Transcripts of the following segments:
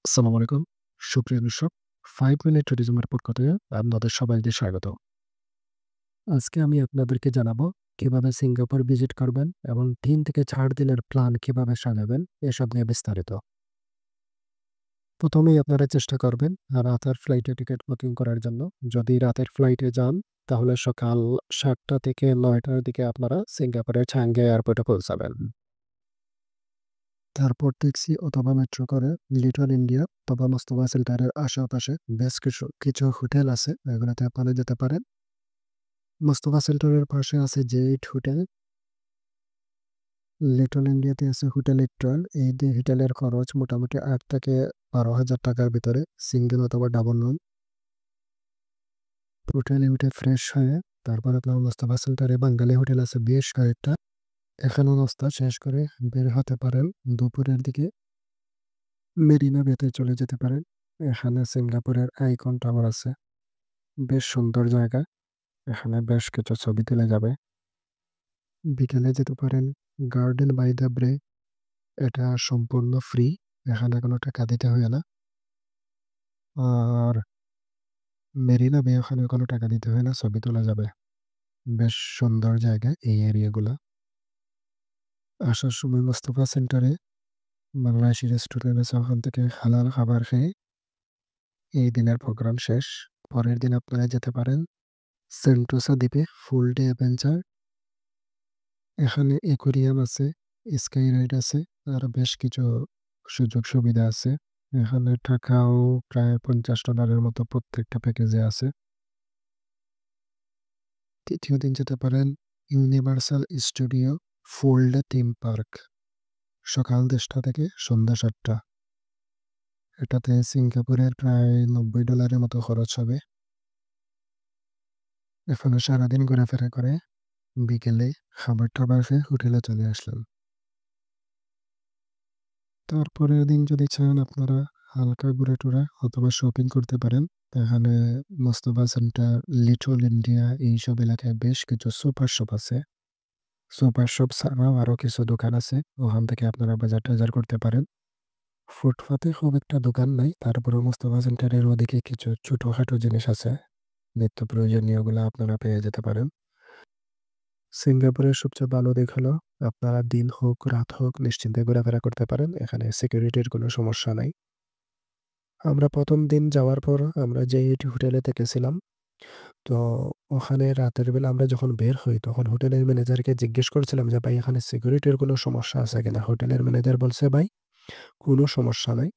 আসসালামু আলাইকুম। সুপ্রিয় দর্শক, 5 মিনিট ট্যুরিজমের পক্ষ থেকে আপনাদের সবাইকে স্বাগত। আজকে আমি আপনাদেরকে জানাবো কিভাবে সিঙ্গাপুর ভিজিট করবেন এবং ৩ থেকে ৪ দিনের প্ল্যান কিভাবে সাজাবেন এসব নিয়ে বিস্তারিত। প্রথমেই আপনারা চেষ্টা করবেন রাতের ফ্লাইটে টিকিট বুকিং করার জন্য। যদি রাতের ফ্লাইটে যান তাহলে সকাল ৭টা থেকে ৯টার দিকে আপনারা সিঙ্গাপুরের চাঙ্গে এয়ারপোর্টে পৌঁছাবেন। তারপর ট্যাক্সি অথবা মেট্রো করে লিটল ইন্ডিয়া অথবা মোস্তফা সেন্টারের আশেপাশে বেশ কিছু কিছু হোটেল আছে, এগুলোতে আপনারা যেতে পারেন। মোস্তফা সেন্টারের পাশে আছে জেইট হোটেল, লিটল ইন্ডিয়াতে আছে হোটেল ইট্রাল। এই দুই হোটেলের খরচ মোটামুটি ৮ থেকে ১২,০০০ টাকার ভিতরে, সিঙ্গেল অথবা ডাবল রুম। হোটেলে উঠে ফ্রেশ হয়ে তারপর আপনার মোস্তফা সেন্টারে বাঙালি হোটেল আছে বেশ কয়েকটা, এখানেও নাস্তা শেষ করে বের হতে পারেন। দুপুরের দিকে মেরিনা বেতে চলে যেতে পারেন। এখানে সিঙ্গাপুরের আইকন টাওয়ার আছে, বেশ সুন্দর জায়গা, এখানে বেশ কিছু ছবি তোলা যাবে। বিকেলে যেতে পারেন গার্ডেন বাই দ্য বে, এটা সম্পূর্ণ ফ্রি, এখানে কোনো টাকা দিতে হয় না। আর মেরিনা বে, ওখানে কোনো টাকা দিতে হয় না, ছবি তোলা যাবে। বেশ সুন্দর জায়গা এই এরিয়াগুলা। আসার সময় মোস্তফা সেন্টারে বাংলাদেশি রেস্টুরেন্ট আছে, ওখান থেকে হালাল খাবার খেয়ে এই দিনের প্রোগ্রাম শেষ। পরের দিন আপনারা যেতে পারেন সেন্টোসা দ্বীপে, ফুল ডে অ্যাডভেঞ্চার। এখানে অ্যাকোয়ারিয়াম আছে, স্কাই রাইড আছে, আর বেশ কিছু সুযোগ সুবিধা আছে। এখানে টাকাও প্রায় $50 মতো প্রত্যেকটা প্যাকেজে আছে। তৃতীয় দিন যেতে পারেন ইউনিভার্সাল স্টুডিও ফুল ডে থিম পার্ক, সকাল 10টা থেকে সন্ধ্যা 7টা। এটাতে সিঙ্গাপুরের প্রায় $90 মতো খরচ হবে। এখানে সারাদিন ঘোরাফেরা করে বিকেলে খাবার টাবার খেয়ে হোটেলে চলে আসলাম। তারপরের দিন যদি চান আপনারা হালকা ঘুরে টুরে অথবা শপিং করতে পারেন। এখানে মোস্তফা সেন্টার, লিটল ইন্ডিয়া এইসব এলাকায় বেশ কিছু সুপার শপ আছে। সুপার শপ ছাড়াও আরও কিছু দোকান আছে, ওখান থেকে আপনারা বাজার টাজার করতে পারেন। ফুটপাতে খুব একটা দোকান নাই, তারপরেও মোস্তফা সেন্টারের ওদিকে কিছু ছোটোখাটো জিনিস আছে, নিত্য প্রয়োজনীয়গুলো আপনারা পেয়ে যেতে পারেন। সিঙ্গাপুরের সবচেয়ে ভালো দিক হলো আপনারা দিন হোক রাত হোক নিশ্চিন্তে ঘোরাফেরা করতে পারেন, এখানে সিকিউরিটির কোনো সমস্যা নাই। আমরা প্রথম দিন যাওয়ার পর আমরা যে হোটেলে থেকেছিলাম, তো ওখানে রাতের বেলা আমরা যখন বের হই তখন হোটেলের ম্যানেজারকে জিজ্ঞেস করছিলাম যে ভাই এখানে সিকিউরিটির কোনো সমস্যা আছে কিনা। হোটেলের ম্যানেজার বলছে ভাই কোনো সমস্যা নাই,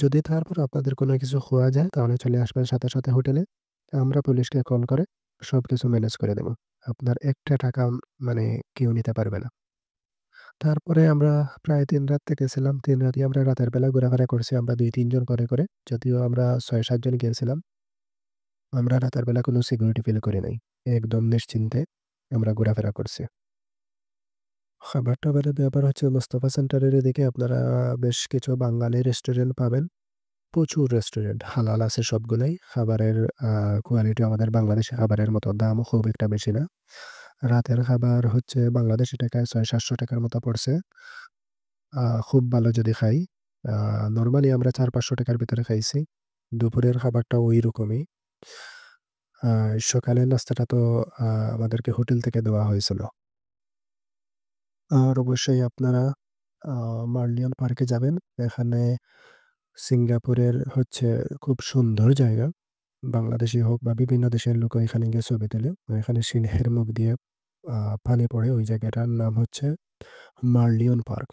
যদি তারপর আপনাদের কোনো কিছু হওয়া যায় তাহলে চলে আসবেন সাথে সাথে হোটেলে, আমরা পুলিশকে কল করে সব কিছু ম্যানেজ করে দেবো, আপনার একটা টাকা মানে কেউ নিতে পারবে না। তারপরে আমরা প্রায় ৩ রাত থেকেছিলাম। ৩ রাতই আমরা রাতের বেলা ঘোরাফেরা করছি আমরা ২-৩ জন করে, করে। যদিও আমরা ৬-৭ জন গিয়েছিলাম। আমরা রাতের বেলা কোনো সিকিউরিটি ফিল করি নাই। একদম নিশ্চিন্তে আমরা ঘোরাফেরা করছি। খাবার-টাবারের ব্যাপার হচ্ছে মোস্তফা সেন্টারের এদিকে আপনারা বেশ কিছু বাঙালি রেস্টুরেন্ট পাবেন। প্রচুর রেস্টুরেন্ট, হালাল আছে সবগুলাই। খাবারের কোয়ালিটি আমাদের বাংলাদেশি খাবারের মতো, দামও খুব একটা বেশি না। রাতের খাবার হচ্ছে বাংলাদেশি টাকায় ৳৬০০-৭০০ মতো পড়ছে। খুব ভালো যদি খাই। আ নরমালি আমরা ৳৪00-৫০০ ভিতরে খাইছি। দুপুরের খাবারটাও ঐরকমই। আ সকালের নাস্তাটা তো আ আমাদেরকে হোটেল থেকে দেওয়া হয়েছিল। আর অবশ্যই আপনারা আ মার্লিয়ন পার্কে যাবেন। এখানে সিঙ্গাপুরের হচ্ছে খুব সুন্দর জায়গা। বাংলাদেশি হোক বা বিভিন্ন দেশের লোকও এখানে গিয়ে ছবি তোলে। এখানে সিংহের মুখ দিয়ে আ পানি পড়ে। ওই জায়গাটার নাম হচ্ছে মার্লিয়ন পার্ক।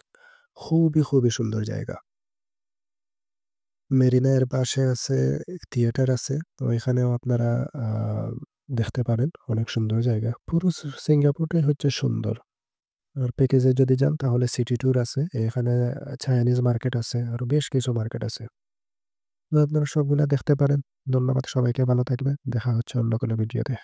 খুবই, খুবই সুন্দর জায়গা। মেরিনা এর পাশে আছে থিয়েটার আছে। তো এখানেও আপনারা আ দেখতে পারেন। অনেক সুন্দর জায়গা। পুরো সিঙ্গাপুরটাই হচ্ছে সুন্দর। আর প্যাকেজে যদি যান তাহলে সিটি ট্যুর আছে। এখানে চাইনিজ মার্কেট আছে। আরো বেশ কিছু মার্কেট আছে। তো আপনারা সবগুলা দেখতে পারেন। ধন্যবাদ সবাইকে, ভালো থাকবেন। দেখা হচ্ছে অন্য কোনো ভিডিওতে।